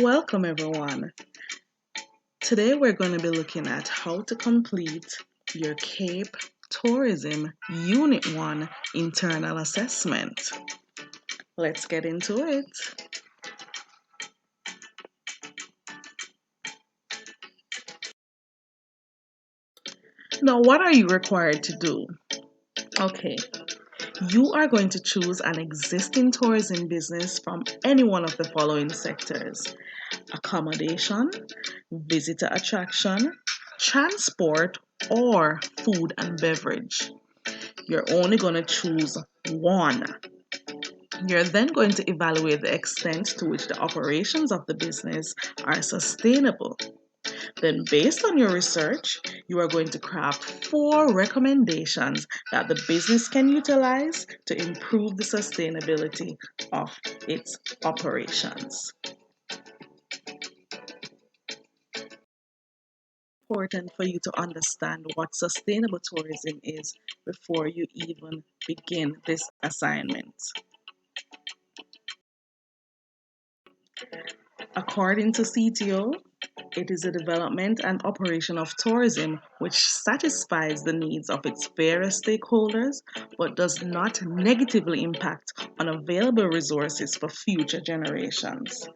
Welcome everyone. Today we're going to be looking at how to complete your Cape Tourism Unit 1 internal assessment. Let's get into it. Now, what are you required to do? Okay, you are going to choose an existing tourism business from any one of the following sectors: accommodation, visitor attraction, transport, or food and beverage. You're only going to choose one. You're then going to evaluate the extent to which the operations of the business are sustainable. Then, based on your research, you are going to craft 4 recommendations that the business can utilize to improve the sustainability of its operations. Important for you to understand what sustainable tourism is before you even begin this assignment. According to CTO, it is the development and operation of tourism which satisfies the needs of its various stakeholders but does not negatively impact on available resources for future generations.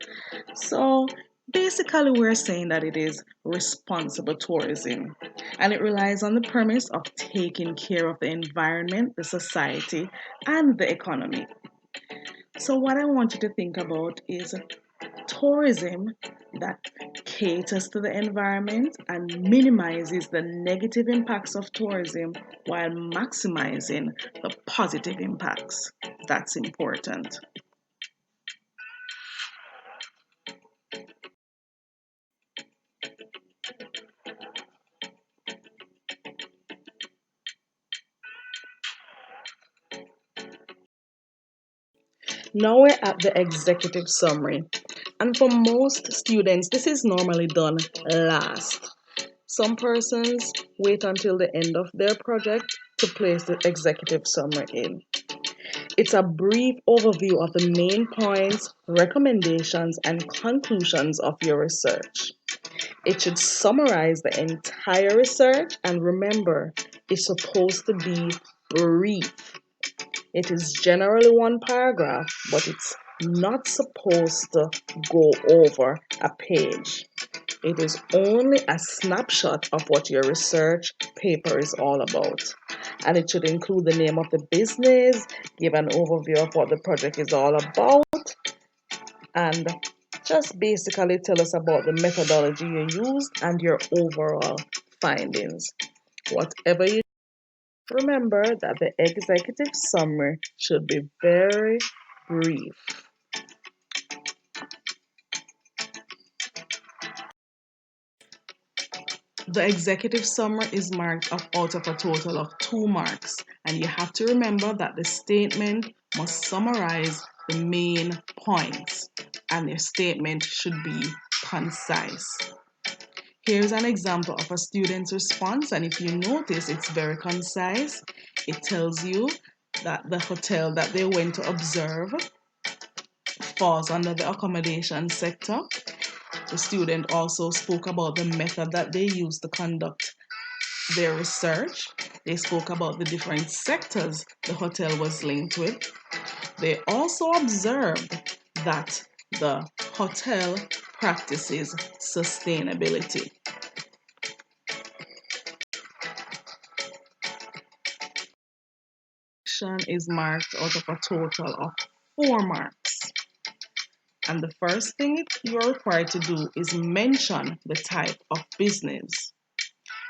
So basically, we're saying that it is responsible tourism, and it relies on the premise of taking care of the environment, the society, and the economy. So, what I want you to think about is tourism that caters to the environment and minimizes the negative impacts of tourism while maximizing the positive impacts. That's important. Now we're at the executive summary. And for most students, this is normally done last. Some persons wait until the end of their project to place the executive summary in. It's a brief overview of the main points, recommendations, and conclusions of your research. It should summarize the entire research, and remember, it's supposed to be brief. It is generally one paragraph, but it's not supposed to go over a page. It is only a snapshot of what your research paper is all about. And it should include the name of the business, give an overview of what the project is all about, and just basically tell us about the methodology you used and your overall findings. Whatever you remember that the executive summary should be very brief. The executive summary is marked out of a total of 2 marks, and you have to remember that the statement must summarize the main points, and your statement should be concise. Here's an example of a student's response, and if you notice, it's very concise. It tells you that the hotel that they went to observe falls under the accommodation sector. The student also spoke about the method that they used to conduct their research. They spoke about the different sectors the hotel was linked with. They also observed that the hotel practices sustainability. Is marked out of a total of 4 marks. And the first thing you are required to do is mention the type of business.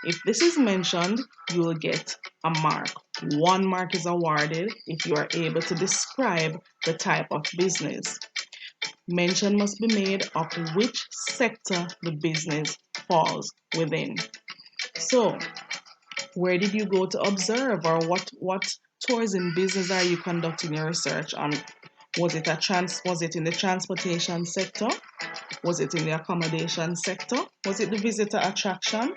If this is mentioned, you will get a mark. 1 mark is awarded if you are able to describe the type of business. Mention must be made of which sector the business falls within. So, where did you go to observe, or what tourism business are you conducting your research on? Was it in the transportation sector? Was it in the accommodation sector? Was it the visitor attraction?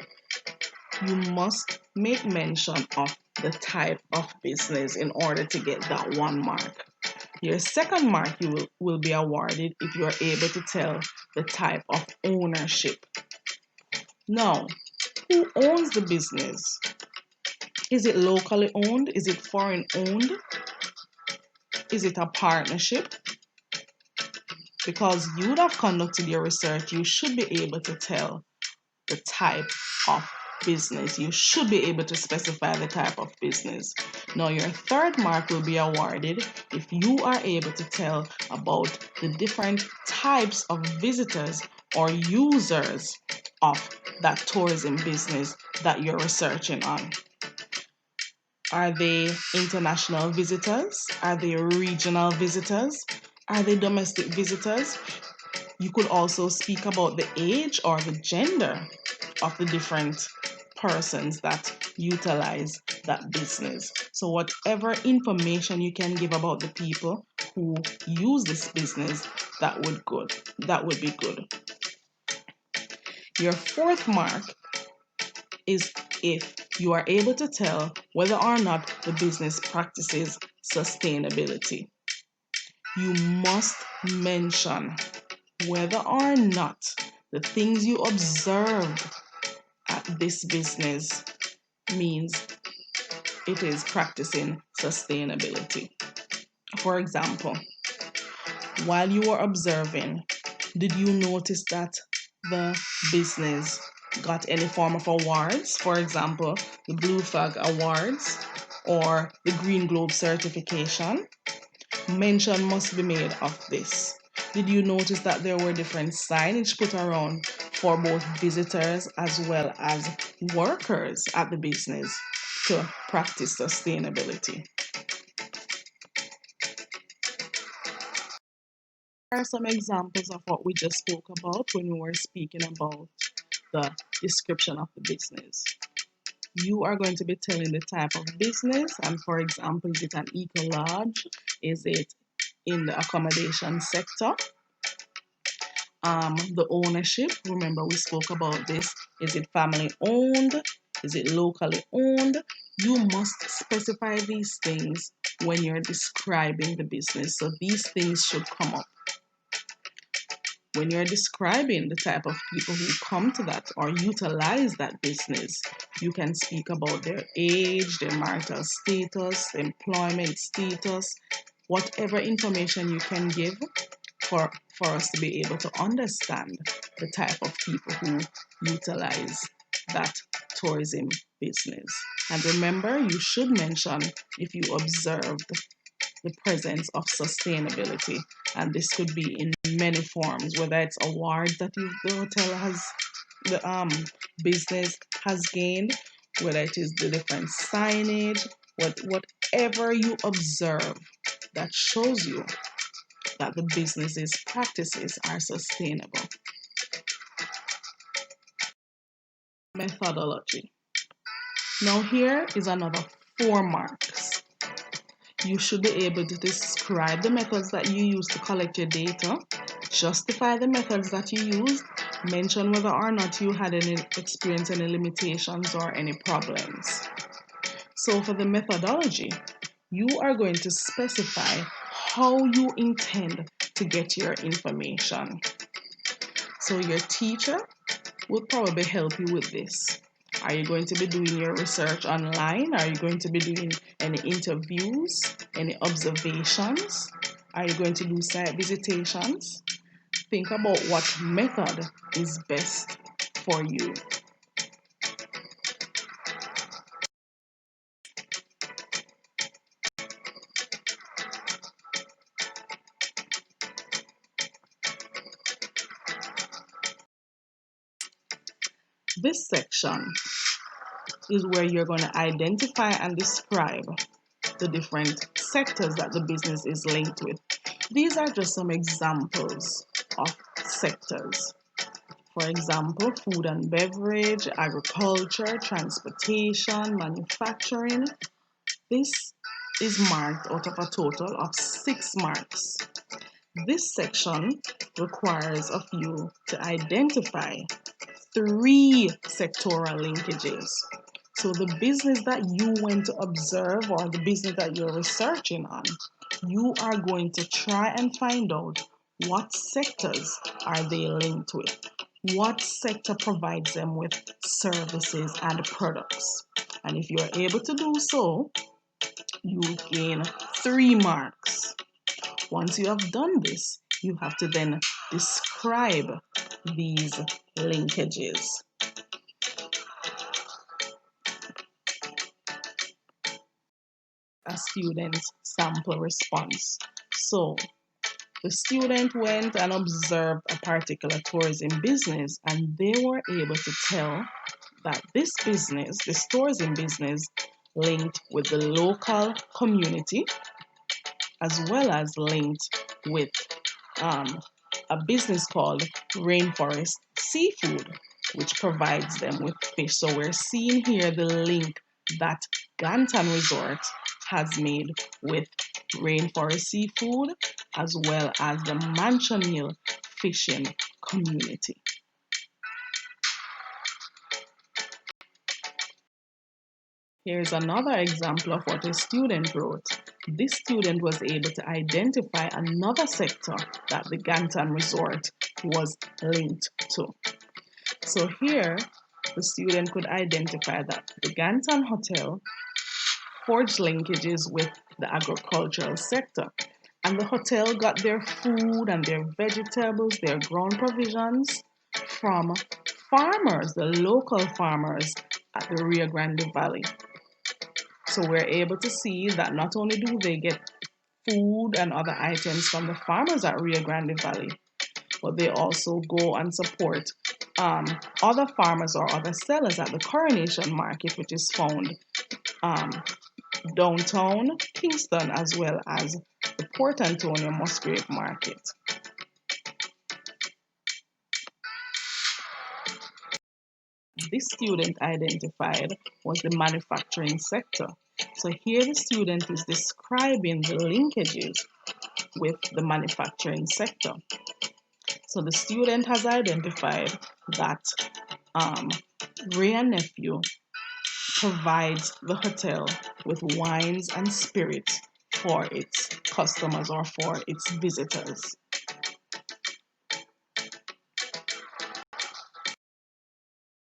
You must make mention of the type of business in order to get that 1 mark. Your second mark will be awarded if you are able to tell the type of ownership. Now, who owns the business? Is it locally owned? Is it foreign owned? Is it a partnership? Because you would have conducted your research, you should be able to tell the type of business. You should be able to specify the type of business. Now, your third mark will be awarded if you are able to tell about the different types of visitors or users of that tourism business that you're researching on. Are they international visitors? Are they regional visitors? Are they domestic visitors? You could also speak about the age or the gender of the different persons that utilize that business. So whatever information you can give about the people who use this business, that would be good. Your fourth mark is if you are able to tell whether or not the business practices sustainability. You must mention whether or not the things you observed at this business means it is practicing sustainability. For example, while you were observing, did you notice that the business got any form of awards? For example, the Blue Flag Awards or the Green Globe certification? Mention must be made of this. Did you notice that there were different signage put around for both visitors as well as workers at the business to practice sustainability? Here are some examples of what we just spoke about when we were speaking about the description of the business. You are going to be telling the type of business, and for example, is it an eco-lodge? Is it in the accommodation sector? The ownership, remember we spoke about this. Is it family owned? Is it locally owned? You must specify these things when you're describing the business. So these things should come up. When you're describing the type of people who come to that or utilize that business, you can speak about their age, their marital status, employment status, whatever information you can give for us to be able to understand the type of people who utilize that tourism business. And remember, you should mention if you observed the presence of sustainability, and this could be in many forms, whether it's awards that the hotel has, the business has gained, whether it is the different signage, whatever you observe that shows you that the business's practices are sustainable. Methodology. Now here is another 4 marks. You should be able to describe the methods that you use to collect your data, justify the methods that you used, mention whether or not you had any experience, any limitations or any problems. So for the methodology, you are going to specify how you intend to get your information. So your teacher will probably help you with this. Are you going to be doing your research online? Are you going to be doing any interviews, any observations? Are you going to do site visitations? Think about what method is best for you. This section is where you're going to identify and describe the different sectors that the business is linked with. These are just some examples of sectors. For example, food and beverage, agriculture, transportation, manufacturing. This is marked out of a total of 6 marks. This section requires of you to identify 3 sectoral linkages. So the business that you went to observe or the business that you're researching on, you are going to try and find out What sectors are they linked with? What sector provides them with services and products? And if you are able to do so, you gain 3 marks. Once you have done this, you have to then describe these linkages. A student's sample response. So the student went and observed a particular tourism business, and they were able to tell that this business, this tourism business, linked with the local community as well as linked with a business called Rainforest Seafood, which provides them with fish. So we're seeing here the link that Gantan Resort has made with Rainforest Seafood as well as the Manchonil fishing community. Here's another example of what a student wrote. This student was able to identify another sector that the Gantan Resort was linked to. So here, the student could identify that the Gantan Hotel forged linkages with the agricultural sector. And the hotel got their food and their vegetables, their ground provisions from farmers, the local farmers at the Rio Grande Valley. So we're able to see that not only do they get food and other items from the farmers at Rio Grande Valley, but they also go and support other farmers or other sellers at the Coronation Market, which is found downtown Kingston, as well as the Port Antonio Musgrave Market. This student identified was the manufacturing sector. So here the student is describing the linkages with the manufacturing sector. So the student has identified that Ray and Nephew provides the hotel with wines and spirits for its customers or for its visitors.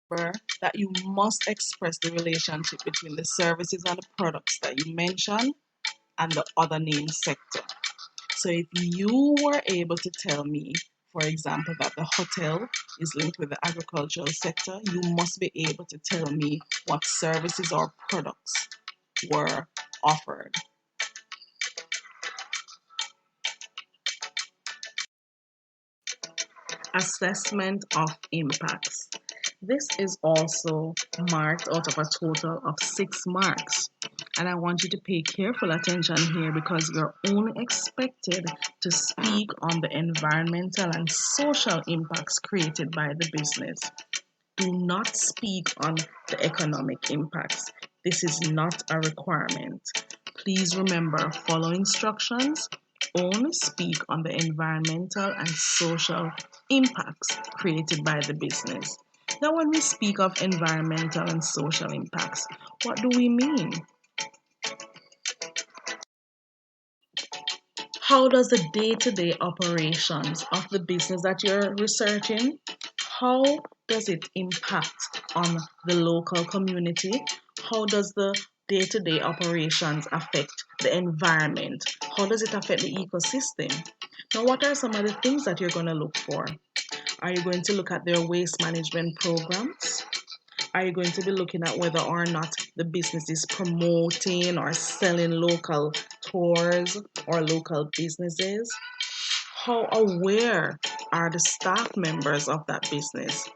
Remember that you must express the relationship between the services and the products that you mention and the other named sector. So if you were able to tell me, for example, that the hotel is linked with the agricultural sector, you must be able to tell me what services or products were offered. Assessment of impacts. This is also marked out of a total of 6 marks. And I want you to pay careful attention here because you're only expected to speak on the environmental and social impacts created by the business. Do not speak on the economic impacts. This is not a requirement. Please remember, follow instructions. Only speak on the environmental and social impacts created by the business. Now, when we speak of environmental and social impacts, what do we mean? How does the day-to-day operations of the business that you're researching, how does it impact on the local community? How does the day-to-day operations affect the environment? How does it affect the ecosystem? Now, what are some of the things that you're going to look for? Are you going to look at their waste management programs? Are you going to be looking at whether or not the business is promoting or selling local tours or local businesses? How aware are the staff members of that business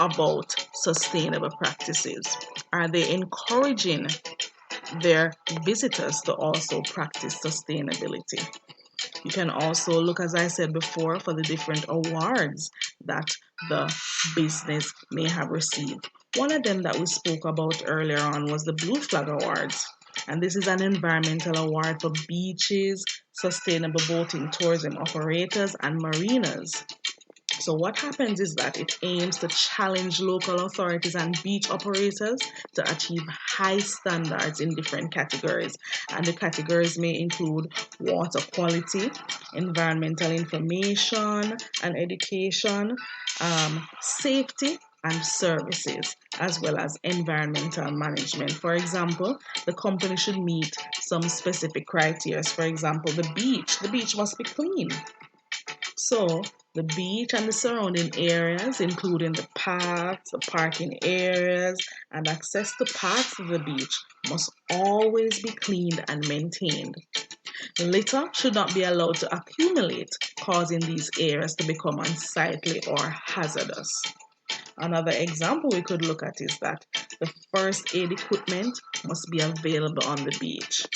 about sustainable practices? Are they encouraging their visitors to also practice sustainability? You can also look, as I said before, for the different awards that the business may have received. One of them that we spoke about earlier on was the Blue Flag Awards. And this is an environmental award for beaches, sustainable boating tourism operators, and marinas. So what happens is that it aims to challenge local authorities and beach operators to achieve high standards in different categories. And the categories may include water quality, environmental information and education, safety and services, as well as environmental management. For example, the company should meet some specific criteria. For example, the beach must be clean. So the beach and the surrounding areas, including the paths, the parking areas, and access to parts of the beach, must always be cleaned and maintained. Litter should not be allowed to accumulate, causing these areas to become unsightly or hazardous. Another example we could look at is that the first aid equipment must be available on the beach.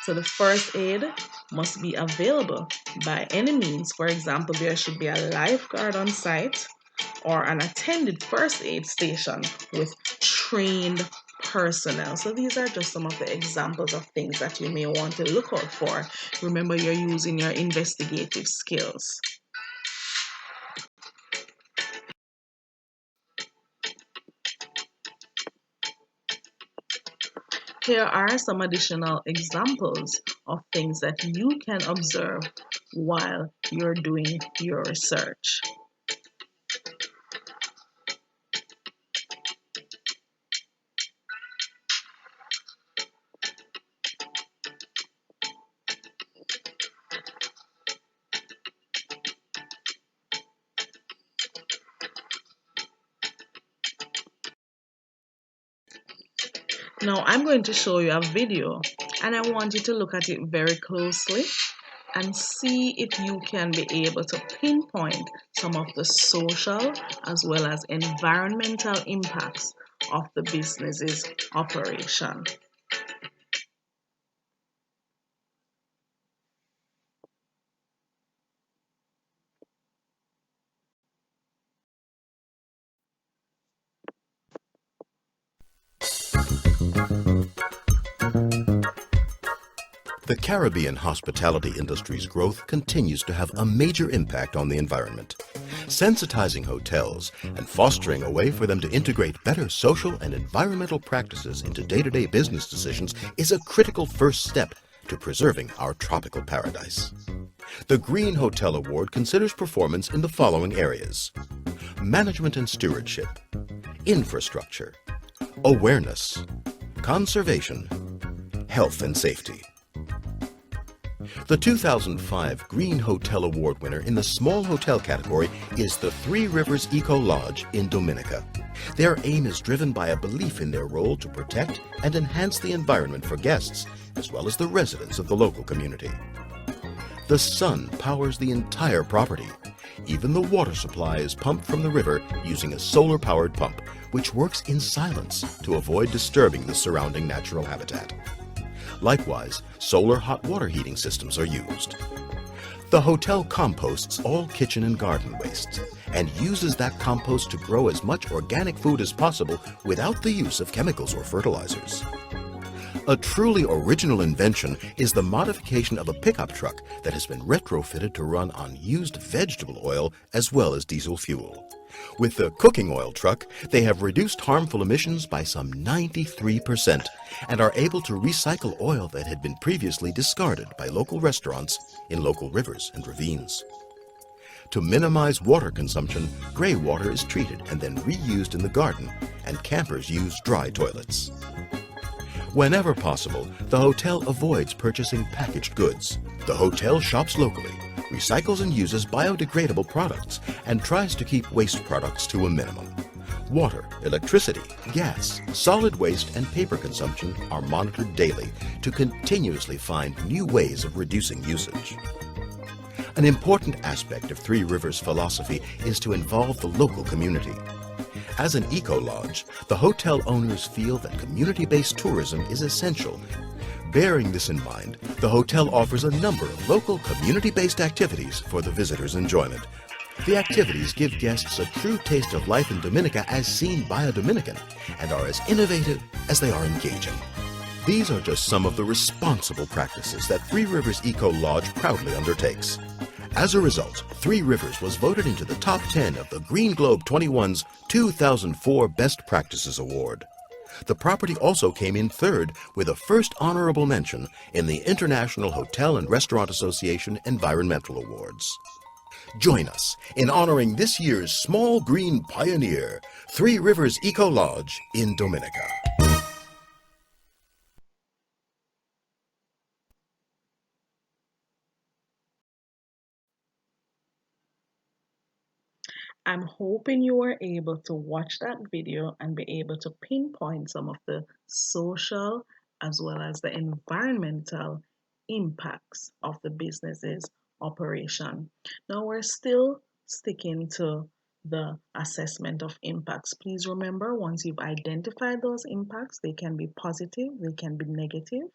So the first aid must be available by any means. For example, there should be a lifeguard on site or an attended first aid station with trained personnel. So these are just some of the examples of things that you may want to look out for. Remember, you're using your investigative skills. Here are some additional examples of things that you can observe while you're doing your research. Now I'm going to show you a video, and I want you to look at it very closely and see if you can be able to pinpoint some of the social as well as environmental impacts of the business's operation. The Caribbean hospitality industry's growth continues to have a major impact on the environment. Sensitizing hotels and fostering a way for them to integrate better social and environmental practices into day-to-day business decisions is a critical first step to preserving our tropical paradise. The Green Hotel Award considers performance in the following areas: management and stewardship, infrastructure, awareness, conservation, health and safety. The 2005 Green Hotel Award winner in the small hotel category is the Three Rivers Eco Lodge in Dominica. Their aim is driven by a belief in their role to protect and enhance the environment for guests, as well as the residents of the local community. The sun powers the entire property. Even the water supply is pumped from the river using a solar-powered pump, which works in silence to avoid disturbing the surrounding natural habitat. Likewise, solar hot water heating systems are used. The hotel composts all kitchen and garden wastes and uses that compost to grow as much organic food as possible without the use of chemicals or fertilizers. A truly original invention is the modification of a pickup truck that has been retrofitted to run on used vegetable oil as well as diesel fuel. With the cooking oil truck, they have reduced harmful emissions by some 93% and are able to recycle oil that had been previously discarded by local restaurants in local rivers and ravines. To minimize water consumption, gray water is treated and then reused in the garden, and campers use dry toilets. Whenever possible, the hotel avoids purchasing packaged goods. The hotel shops locally, recycles and uses biodegradable products, and tries to keep waste products to a minimum. Water, electricity, gas, solid waste, and paper consumption are monitored daily to continuously find new ways of reducing usage. An important aspect of Three Rivers' philosophy is to involve the local community. As an eco-lodge, the hotel owners feel that community-based tourism is essential. Bearing this in mind, the hotel offers a number of local community-based activities for the visitors' enjoyment. The activities give guests a true taste of life in Dominica as seen by a Dominican and are as innovative as they are engaging. These are just some of the responsible practices that Three Rivers Eco Lodge proudly undertakes. As a result, Three Rivers was voted into the top 10 of the Green Globe 21's 2004 Best Practices Award. The property also came in third with a first honorable mention in the International Hotel and Restaurant Association Environmental Awards. Join us in honoring this year's small green pioneer, Three Rivers Eco Lodge in Dominica. I'm hoping you were able to watch that video and be able to pinpoint some of the social as well as the environmental impacts of the business's operation. Now we're still sticking to the assessment of impacts. Please remember, once you've identified those impacts, they can be positive, they can be negative.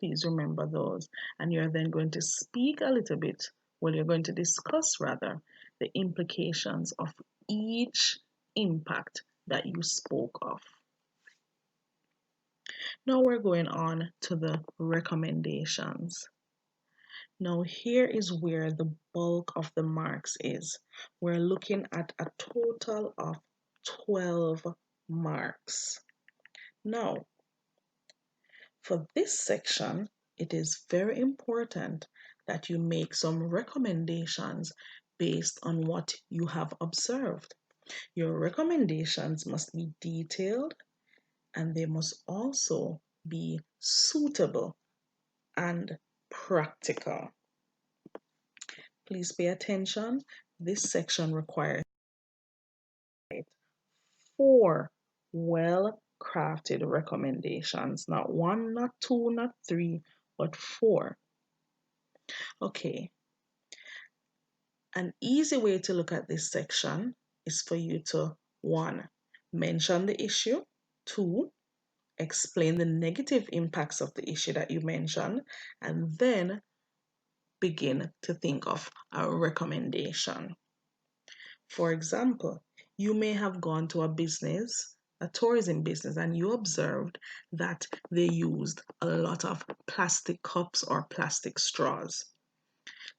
Please remember those. And you're then going to speak a little bit, well, you're going to discuss rather, the implications of each impact that you spoke of. Now we're going on to the recommendations. Now here is where the bulk of the marks is. We're looking at a total of 12 marks. Now, for this section, it is very important that you make some recommendations based on what you have observed. Your recommendations must be detailed and they must also be suitable and practical. Please pay attention. This section requires 4 well-crafted recommendations. Not 1, not 2, not 3, but 4. Okay. An easy way to look at this section is for you to 1. Mention the issue. 2. Explain the negative impacts of the issue that you mentioned, and then begin to think of a recommendation. For example, you may have gone to a business, a tourism business, and you observed that they used a lot of plastic cups or plastic straws.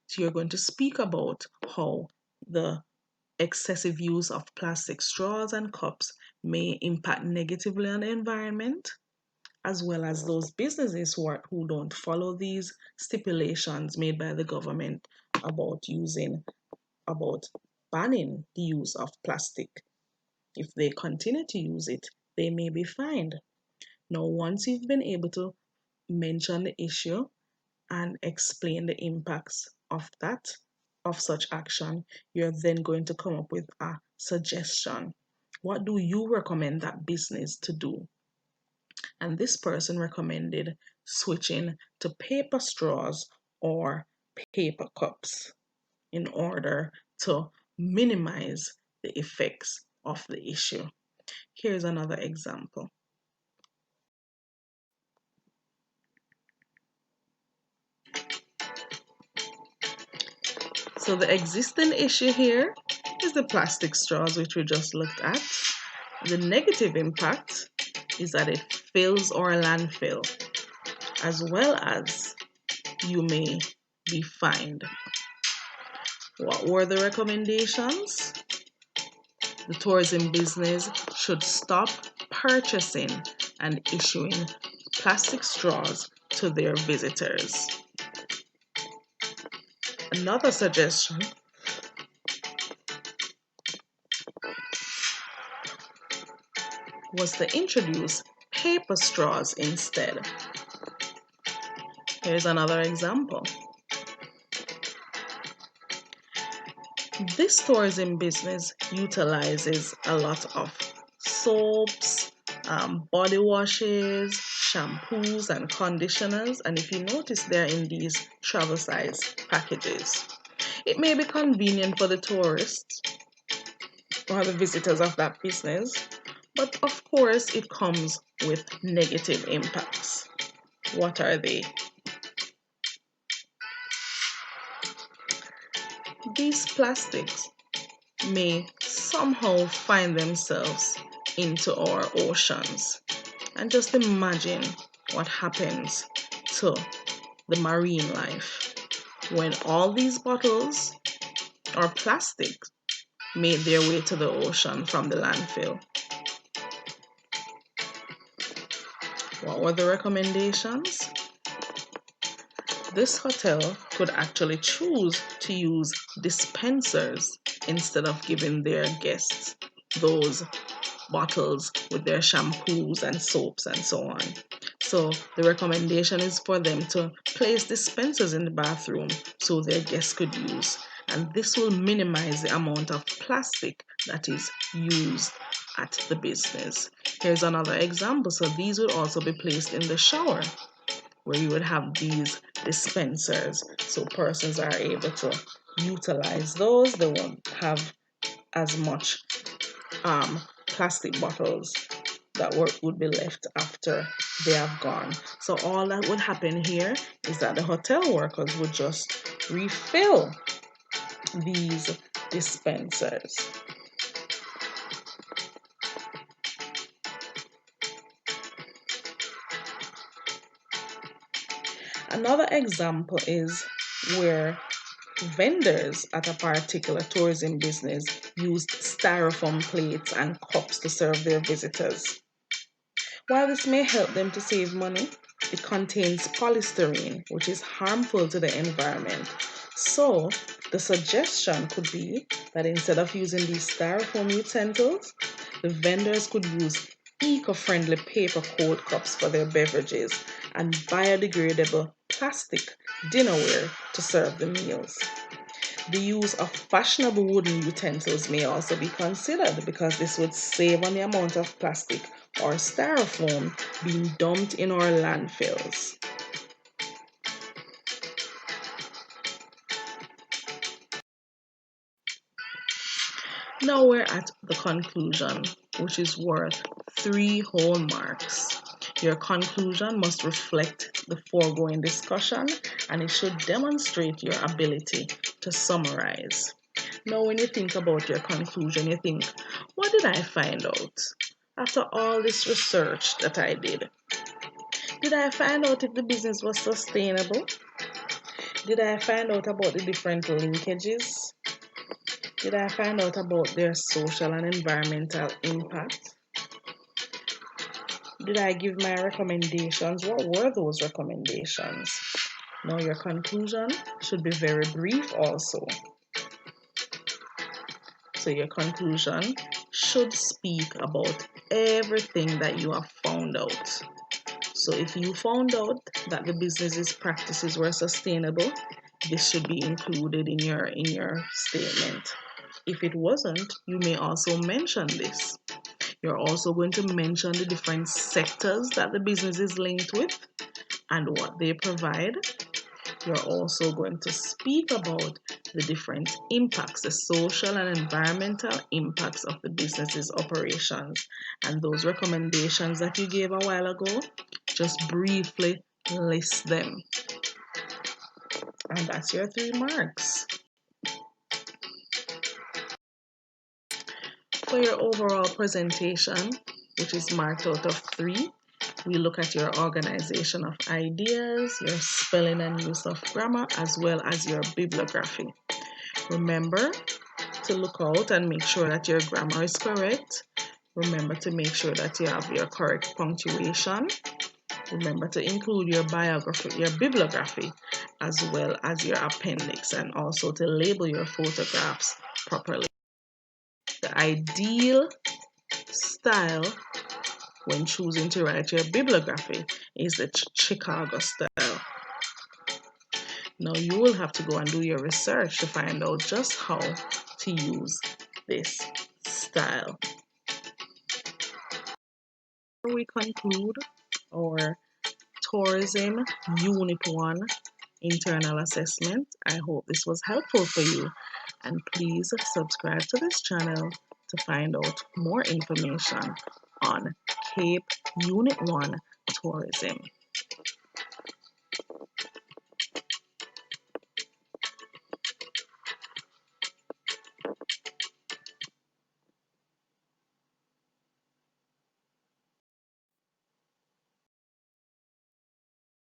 So you're going to speak about how the excessive use of plastic straws and cups may impact negatively on the environment, as well as those businesses who don't follow these stipulations made by the government about banning the use of plastic. If they continue to use it, they may be fined. Now, once you've been able to mention the issue and explain the impacts of such action, you're then going to come up with a suggestion. What do you recommend that business to do? And this person recommended switching to paper straws or paper cups in order to minimize the effects of the issue. Here's another example. So the existing issue here is the plastic straws, which we just looked at. The negative impact is that it fills our landfill, as well as you may be fined. What were the recommendations? The tourism business should stop purchasing and issuing plastic straws to their visitors. Another suggestion was to introduce paper straws instead. Here's another example. This tourism business utilizes a lot of soaps, body washes, shampoos, and conditioners. And if you notice, they're in these travel size packages. It may be convenient for the tourists or the visitors of that business, but of course it comes with negative impacts. What are they? These plastics may somehow find themselves into our oceans. And just imagine what happens to the marine life. when all these bottles or plastic made their way to the ocean from the landfill. What were the recommendations? This hotel could actually choose to use dispensers instead of giving their guests those bottles with their shampoos and soaps and so on. So the recommendation is for them to place dispensers in the bathroom so their guests could use. And this will minimize the amount of plastic that is used at the business. Here's another example. So these would also be placed in the shower, where you would have these dispensers so persons are able to utilize those. They won't have as much plastic bottles that would be left after they have gone. So all that would happen here is that the hotel workers would just refill these dispensers. Another example is where vendors at a particular tourism business used styrofoam plates and cups to serve their visitors. While this may help them to save money, it contains polystyrene, which is harmful to the environment. So, the suggestion could be that instead of using these styrofoam utensils, the vendors could use eco-friendly paper cold cups for their beverages and biodegradable plastic dinnerware to serve the meals. The use of fashionable wooden utensils may also be considered because this would save on the amount of plastic or styrofoam being dumped in our landfills. Now we're at the conclusion, which is worth 3 whole marks. Your conclusion must reflect the foregoing discussion and it should demonstrate your ability to summarize. Now, when you think about your conclusion, you think, what did I find out? After all this research that I did I find out if the business was sustainable? Did I find out about the different linkages? Did I find out about their social and environmental impact? Did I give my recommendations? What were those recommendations? Now, your conclusion should be very brief also. So your conclusion should speak about everything that you have found out. So if you found out that the business's practices were sustainable, this should be included in your statement. If it wasn't, you may also mention this. You're also going to mention the different sectors that the business is linked with and what they provide. You're also going to speak about the different impacts, the social and environmental impacts of the business's operations. And those recommendations that you gave a while ago, just briefly list them. And that's your 3 marks. For your overall presentation, which is marked out of 3, we look at your organization of ideas, your spelling and use of grammar, as well as your bibliography. Remember to look out and make sure that your grammar is correct. Remember to make sure that you have your correct punctuation. Remember to include your bibliography, as well as your appendix, and also to label your photographs properly. The ideal style when choosing to write your bibliography is the Chicago style. Now you will have to go and do your research to find out just how to use this style. Before we conclude our Tourism Unit 1 internal assessment, I hope this was helpful for you, and please subscribe to this channel to find out more information on CAPE Unit 1 Tourism.